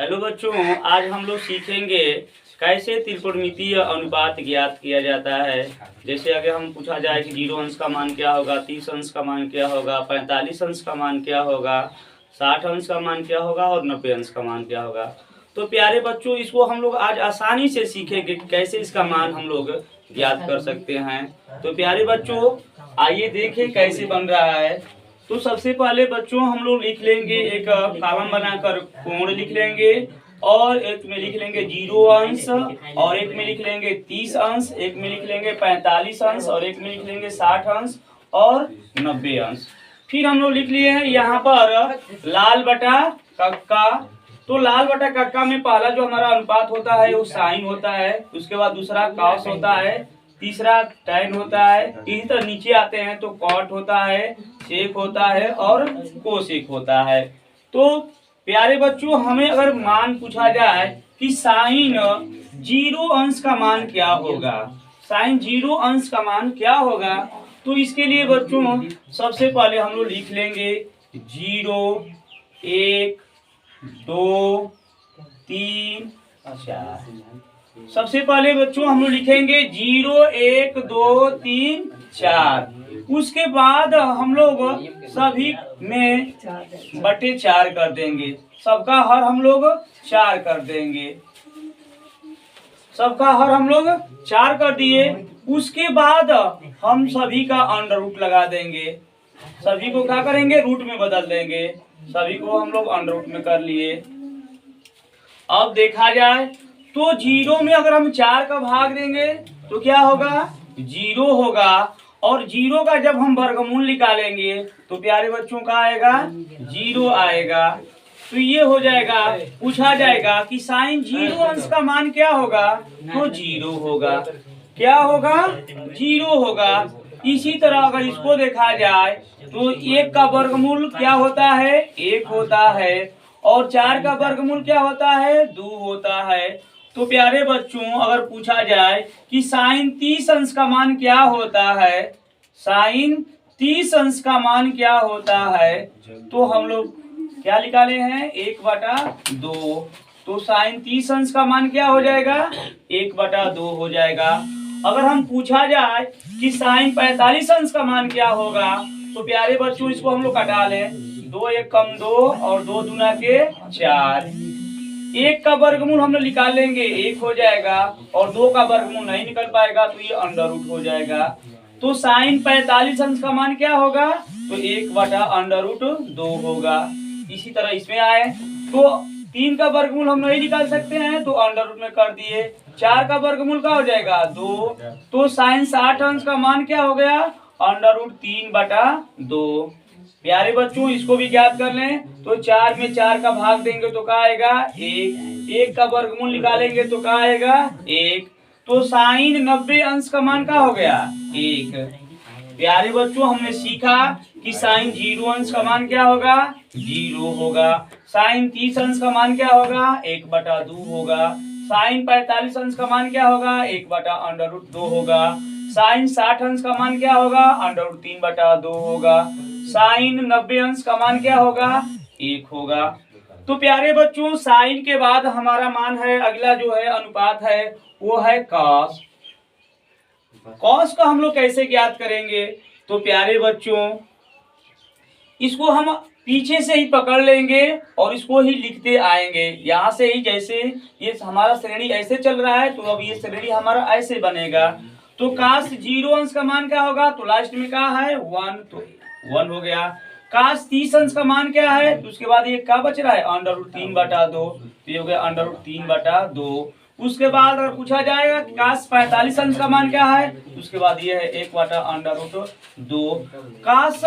Hello बच्चों, आज हम लोग सीखेंगे कैसे त्रिकोणमितीय अनुपात ज्ञात किया जाता है। जैसे अगर हम पूछा जाए कि 0 अंश का मान क्या होगा, 30 अंश का मान क्या होगा, 45 अंश का मान क्या होगा, 60 अंश का मान क्या होगा और 90 अंश का मान क्या होगा। तो प्यारे बच्चों, इसको हम लोग आज आसानी से सीखेंगे कि कैसे इसका मान हम लोग ज्ञात कर सकते हैं। तो प्यारे बच्चों, आइए देखें कैसे बन रहा है। तो सबसे पहले बच्चों हम लोग लिख लेंगे, एक कॉलम बनाकर कोण लिख लेंगे और एक में लिख लेंगे 0 अंश और एक में लिख लेंगे 30 अंश, एक में लिख लेंगे 45 अंश और एक में लिख लेंगे 60 अंश और 90 अंश। फिर हम लोग लिख लिए हैं यहाँ पर लाल बटा कक्का। तो लाल बटा कक्का में पहला जो हमारा अनुपात होता है वो साइन होता है, उसके बाद दूसरा कॉस होता है, तीसरा टैन होता है, इसी तरह नीचे आते हैं तो कॉट होता है, सेक होता है और कोसेक होता है। तो प्यारे बच्चों, हमें अगर मान पूछा जाए कि साइन 0 अंश का मान क्या होगा, साइन 0 अंश का मान क्या होगा, तो इसके लिए बच्चों सबसे पहले हम लोग लिख लेंगे 0 1 2 3 4। सबसे पहले बच्चों हम लोग लिखेंगे 0 1 2 3 4। उसके बाद हम लोग सभी में बटे 4 कर देंगे, सबका हर हम लोग 4 कर देंगे, सबका हर हम लोग 4 कर दिए। उसके बाद हम सभी का अंडर रूट लगा देंगे, सभी को क्या करेंगे, रूट में बदल देंगे, सभी को हम लोग अंडर रूट में कर लिए। अब देखा जाए तो 0 में अगर हम 4 का भाग देंगे तो क्या होगा, 0 होगा। और 0 का जब हम वर्गमूल निकालेंगे तो प्यारे बच्चों का आएगा 0 आएगा। तो ये हो जाएगा, पूछा जाएगा कि साइन 0 अंश का मान क्या होगा, तो 0 होगा। क्या होगा, 0 होगा। इसी तरह अगर इसको देखा जाए तो 1 का वर्गमूल क्या होता है, 1 होता है और 4 का वर्गमूल क्या होता है, 2 होता है। तो प्यारे बच्चों, अगर पूछा जाए कि साइन 30 अंश का मान क्या होता है, साइन 30 अंश का मान क्या होता है, तो हम लोग क्या निकाले हैं, 1/2। तो साइन 30 अंश का मान क्या हो जाएगा, 1/2 हो जाएगा। अगर हम पूछा जाए कि साइन 45 अंश का मान क्या होगा, तो प्यारे बच्चों इसको हम लोग कटा लें, 2 1 कम 2 और 2 दूना के 4। 1 का वर्गमूल हम लोग निकाल लेंगे, 1 हो जाएगा और 2 का वर्गमूल नहीं निकल पाएगा तो ये अंडर रूट हो जाएगा। तो साइन 45 अंश का मान क्या होगा, तो 1/√2 होगा। इसी तरह इसमें आए तो 3 का वर्गमूल हम नहीं निकाल सकते हैं तो अंडर रूट में कर दिए। 4 का वर्गमूल क्या हो जाएगा, 2। तो साइन 60 अंश का मान क्या हो गया, √3/2। प्यारे बच्चों, इसको भी ज्ञात कर लें तो 4 में 4 का भाग देंगे तो क्या आएगा, 1। 1 का वर्गमूल निकालेंगे तो क्या आएगा, 1। तो साइन 90 अंश का मान क्या हो गया, 1। प्यारे बच्चों, हमने सीखा कि साइन 0 अंश का मान क्या होगा, 0 होगा। साइन 30 अंश का मान क्या होगा, 1/2 होगा। साइन 45 अंश का मान क्या होगा, 1/√2 होगा। साइन 60 अंश का मान क्या होगा, √3/2 होगा। साइन 90 अंश का मान क्या होगा, 1 होगा। तो प्यारे बच्चों, साइन के बाद हमारा मान है, अगला जो है अनुपात है वो है कॉस। कॉस का हम लोग कैसे ज्ञात करेंगे, तो प्यारे बच्चों इसको हम पीछे से ही पकड़ लेंगे और इसको ही लिखते आएंगे, यहाँ से ही। जैसे ये हमारा श्रेणी ऐसे चल रहा है तो अब ये श्रेणी हमारा ऐसे बनेगा। तो काश 0 अंश का मान क्या होगा, तो लास्ट में क्या है, 1, तो 1 हो गया। काश 30 अंश का मान क्या है, तो उसके बाद ये क्या बच रहा है, √3/2, तो ये हो गया √3/2। उसके बाद अगर पूछा जाएगा कि काश 45 अंश का मान क्या है, तो उसके बाद ये है 1/√2। काश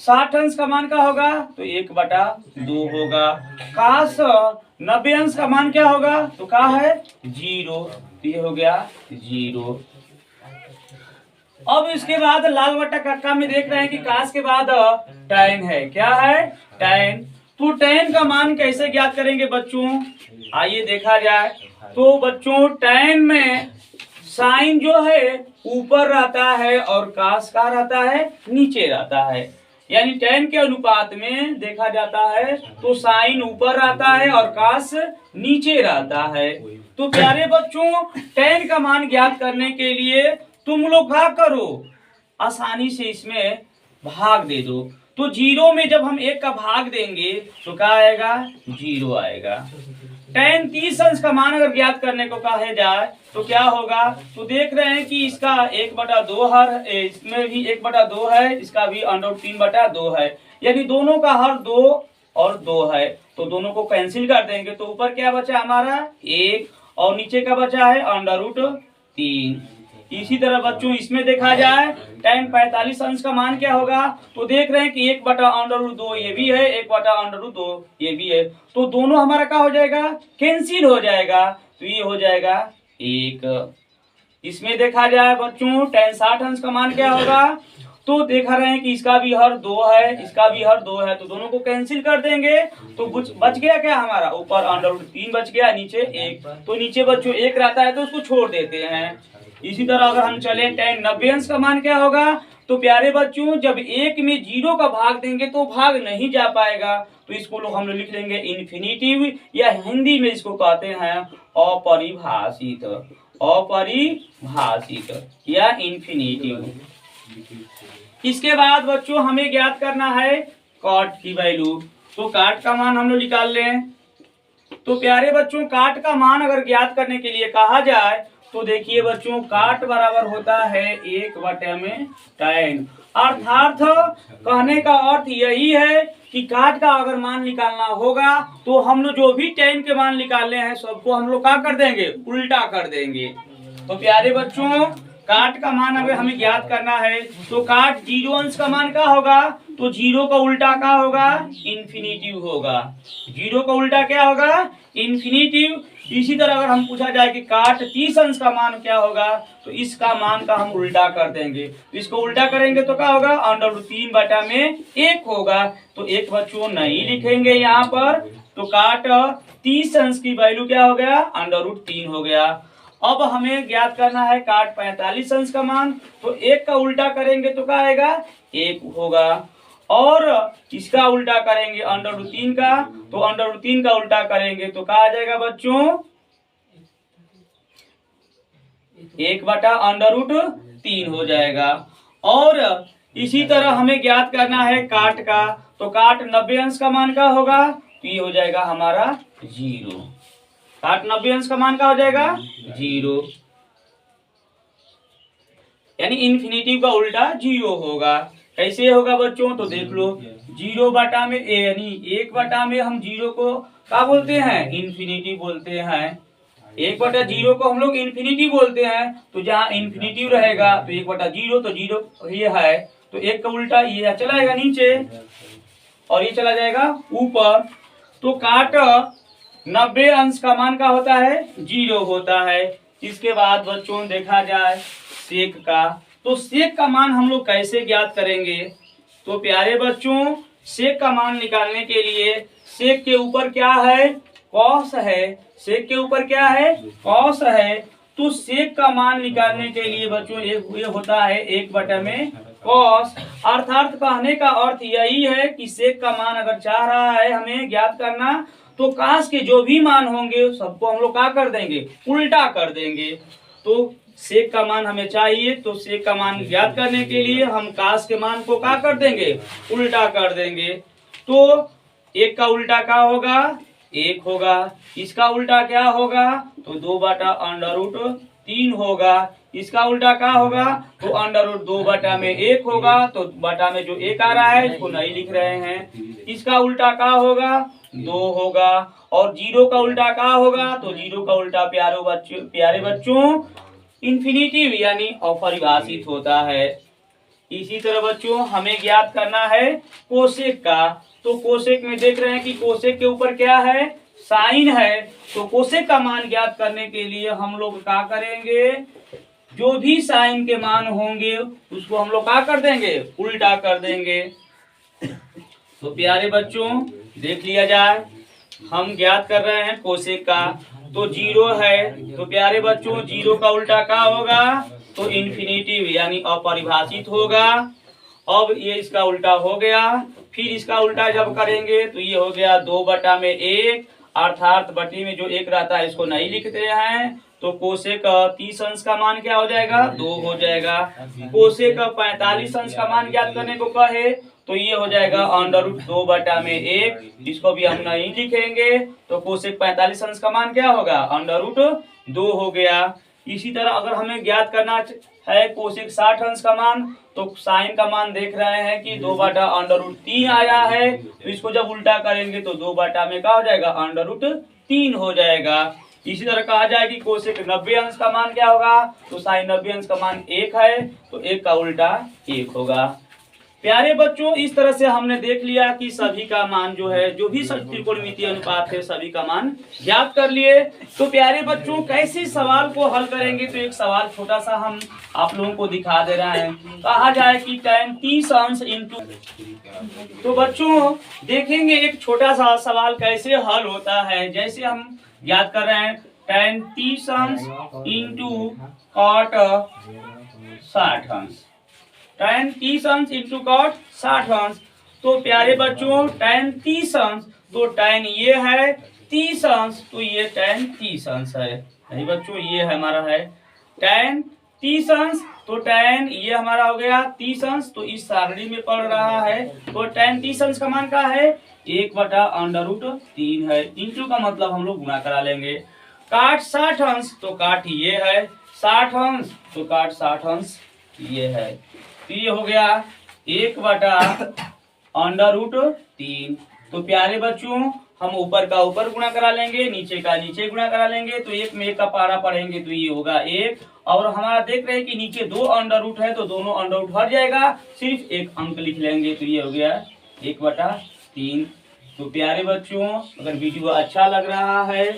60 अंश का मान क्या होगा, तो 1/2 होगा। काश 90 अंश का मान क्या होगा, तो क्या है, 0, तो ये हो गया 0। अब इसके बाद लाल बटा कक्का में देख रहे हैं कि काश के बाद टैन है, क्या है, टैन। तो टैन का मान कैसे ज्ञात करेंगे बच्चों, आइए देखा जाए। तो बच्चों टैन में साइन जो है ऊपर रहता है और काश का रहता है नीचे रहता है। यानी tan के अनुपात में देखा जाता है तो साइन ऊपर रहता है और कास नीचे रहता है। तो प्यारे बच्चों, tan का मान ज्ञात करने के लिए तुम लोग क्या करो, आसानी से इसमें भाग दे दो। तो 0 में जब हम 1 का भाग देंगे तो क्या आएगा, 0 आएगा। tan 30 अंश का मान अगर ज्ञात करने को कहा जाए तो क्या होगा, तो देख रहे हैं कि इसका 1/2 हर, इसमें भी 1/2 है, इसका भी √3/2 है, यानी दोनों का हर 2 और 2 है। तो दोनों को कैंसिल कर देंगे तो ऊपर क्या बचा हमारा 1 और नीचे का बचा है √3। इसी तरह बच्चों इसमें देखा जाए tan 45 अंश का मान क्या होगा, तो देख रहे हैं कि 1/√2 ये भी है, 1/√2 ये भी है, तो दोनों हमारा क्या हो जाएगा, कैंसिल हो जाएगा, तो ये हो जाएगा 1। इसमें देखा जाए बच्चों tan 60 अंश का मान क्या होगा, तो देखा रहे हैं कि इसका भी हर 2 है, इसका भी हर 2 है, तो दोनों को कैंसिल कर देंगे तो बच गया क्या हमारा, ऊपर √3 बच गया, नीचे 1, तो नीचे बच्चों 1 रहता है तो उसको छोड़ देते हैं। इसी तरह अगर हम चले tan 90 अंश का मान क्या होगा, तो प्यारे बच्चों जब 1 में 0 का भाग देंगे तो भाग नहीं जा पाएगा, तो इसको लोग हम लोग लिख लेंगे इन्फिनिटिव, या हिंदी में इसको कहते हैं अपरिभाषित, अपरिभाषित या इन्फिनिटिव। इसके बाद बच्चों हमें ज्ञात करना है cot की वैल्यू, तो cot का मान हम लोग निकाल लें। तो प्यारे बच्चों cot का मान अगर ज्ञात करने के लिए कहा जाए तो देखिए बच्चों cot बराबर होता है 1/tan, अर्थात कहने का अर्थ यही है कि cot का अगर मान निकालना होगा तो हम लोग जो भी tan के मान निकालने हैं सबको हम लोग क्या कर देंगे, उल्टा कर देंगे। तो प्यारे बच्चों cot का मान अगर हमें ज्ञात करना है तो cot 0 अंश का मान क्या होगा, तो 0 का उल्टा क्या होगा, इन्फिनिटिव होगा। 0 का उल्टा क्या होगा, इन्फिनिटिव। इसी तरह अगर हम पूछा जाए कि cot 30 अंश का मान क्या होगा, तो इसका मान का हम उल्टा कर देंगे, तो इसको उल्टा करेंगे तो क्या होगा, √3/1 होगा। तो 1 बच्चों नहीं लिखेंगे यहाँ पर, तो cot 30 अंश की वैल्यू क्या हो गया, √3 हो गया। अब हमें ज्ञात करना है cot 45 अंश का मान, तो 1 का उल्टा करेंगे तो क्या आएगा, 1 होगा, और इसका उल्टा करेंगे √3 का, तो √3 का उल्टा करेंगे तो क्या आ जाएगा बच्चों, 1/√3 हो जाएगा। और इसी तरह हमें ज्ञात करना है cot का, तो cot 90 अंश का मान क्या होगा, तो ये हो जाएगा हमारा 0। cot 90 अंश का मान क्या हो जाएगा, 0, यानी इन्फिनिटिव का उल्टा 0 होगा। कैसे होगा बच्चों, तो देख लो 0 में यानी 1 में हम 0 को क्या बोलते हैं, इन्फिनिटिव बोलते हैं। 1/0 को हम लोग इन्फिनिटिव बोलते हैं, तो जहाँ इन्फिनिटिव रहेगा तो 1/0, तो 0 ये है, तो 1 का उल्टा ये चला जाएगा नीचे और ये चला जाएगा ऊपर। तो cot 90 अंश का मान का होता है, 0 होता है। इसके बाद बच्चों देखा जाए sec का, तो sec का मान हम लोग कैसे ज्ञात करेंगे, तो प्यारे बच्चों sec का मान निकालने के लिए sec के ऊपर क्या है, cos है, sec के ऊपर क्या है, cos है, तो sec का मान निकालने के लिए बच्चों ये होता है 1/cos, अर्थात कहने का अर्थ यही है कि sec का मान अगर चाह रहा है हमें ज्ञात करना, तो cos के जो भी मान होंगे सबको हम लोग क्या कर देंगे, उल्टा कर देंगे। तो sec का मान हमें चाहिए, तो sec का मान ज्ञात करने के लिए हम cos के मान को क्या कर देंगे, उल्टा कर देंगे। तो 1 का उल्टा क्या होगा, 1 होगा, इसका उल्टा क्या होगा, तो 2/√3 होगा, इसका उल्टा क्या होगा, तो √2/1 होगा, तो बटा में जो 1 आ रहा है इसको नहीं लिख रहे हैं। इसका उल्टा क्या होगा, 2 होगा, और 0 का उल्टा क्या होगा, तो 0 का उल्टा प्यारे बच्चों इन्फिनिटिव यानी अपरिभाषित होता है। इसी तरह बच्चों हमें ज्ञात करना है कोसेक का, तो कोसेक में देख रहे हैं कि कोसेक के ऊपर क्या है, साइन है, तो कोसेक का मान ज्ञात करने के लिए हम लोग क्या करेंगे, जो भी साइन के मान होंगे उसको हम लोग क्या कर देंगे, उल्टा कर देंगे। तो प्यारे बच्चों देख लिया जाए, हम ज्ञात कर रहे हैं कोसेक का, तो 0 है, तो प्यारे बच्चों 0 का उल्टा क्या होगा, तो इन्फिनिटिव यानी अपरिभाषित होगा। अब ये इसका उल्टा हो गया, फिर इसका उल्टा जब करेंगे तो ये हो गया 2/1, अर्थात बटी में जो 1 रहता है इसको नहीं लिखते हैं, तो कोसेक 30 अंश का मान क्या हो जाएगा, 2 हो जाएगा। कोसेक 45 अंश का मान ज्ञात करने को कहे तो ये हो जाएगा √2/1, इसको भी हम नहीं लिखेंगे, तो कोसेक 45 अंश का मान क्या होगा, √2 हो गया। इसी तरह अगर हमें ज्ञात करना है कोसेक 60 अंश का मान, तो साइन का मान देख रहे हैं कि 2/√3 आया है, तो इसको जब उल्टा करेंगे तो 2 में क्या हो जाएगा, √3 हो जाएगा। इसी तरह कहा जाए कि कोसेक 90 अंश का मान क्या होगा, तो साइन 90 अंश का मान 1 है, तो 1 का उल्टा 1 होगा। प्यारे बच्चों, इस तरह से हमने देख लिया कि सभी का मान जो है, जो भी त्रिकोणमितीय अनुपात है सभी का मान ज्ञात कर लिए। तो प्यारे बच्चों, कैसे सवाल को हल करेंगे, तो एक सवाल छोटा सा हम आप लोगों को दिखा दे रहे हैं। कहा जाए कि tan 30 अंश इंटू, तो बच्चों देखेंगे एक छोटा सा सवाल कैसे हल होता है। जैसे हम याद कर रहे हैं tan 30 अंश इंटू cot 60 अंश, tan 30 अंश इंटू cot 60 अंश। तो प्यारे बच्चों tan 30 अंश, तो tan ये है 30 अंश, तो ये tan 30 अंश है। नहीं बच्चों, ये है हमारा है tan 30 अंश, तो tan ये हमारा हो गया 30 अंश, तो इस सारणी में पड़ रहा है। तो tan 30 अंश का मान क्या है, 1/√3 है। इंटू का मतलब हम लोग गुणा करा लेंगे। काट 60 अंश, तो काट ये है 60 अंश, तो काट 60 अंश ये है, तो ये हो गया 1/√3। तो प्यारे बच्चों, हम ऊपर का ऊपर गुणा करा लेंगे, नीचे का नीचे गुणा करा लेंगे, तो 1 में 1 का पारा पढ़ेंगे तो ये होगा 1। और हमारा देख रहे हैं कि नीचे 2 अंडर रूट है, तो दोनों अंडर रूट हट जाएगा, सिर्फ एक अंक लिख लेंगे, तो ये हो गया 1/3। तो प्यारे बच्चों, अगर वीडियो अच्छा लग रहा है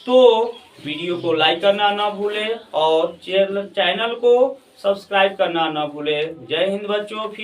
तो वीडियो को लाइक करना ना भूले और चैनल को सब्सक्राइब करना ना भूले। जय हिंद बच्चों। फिर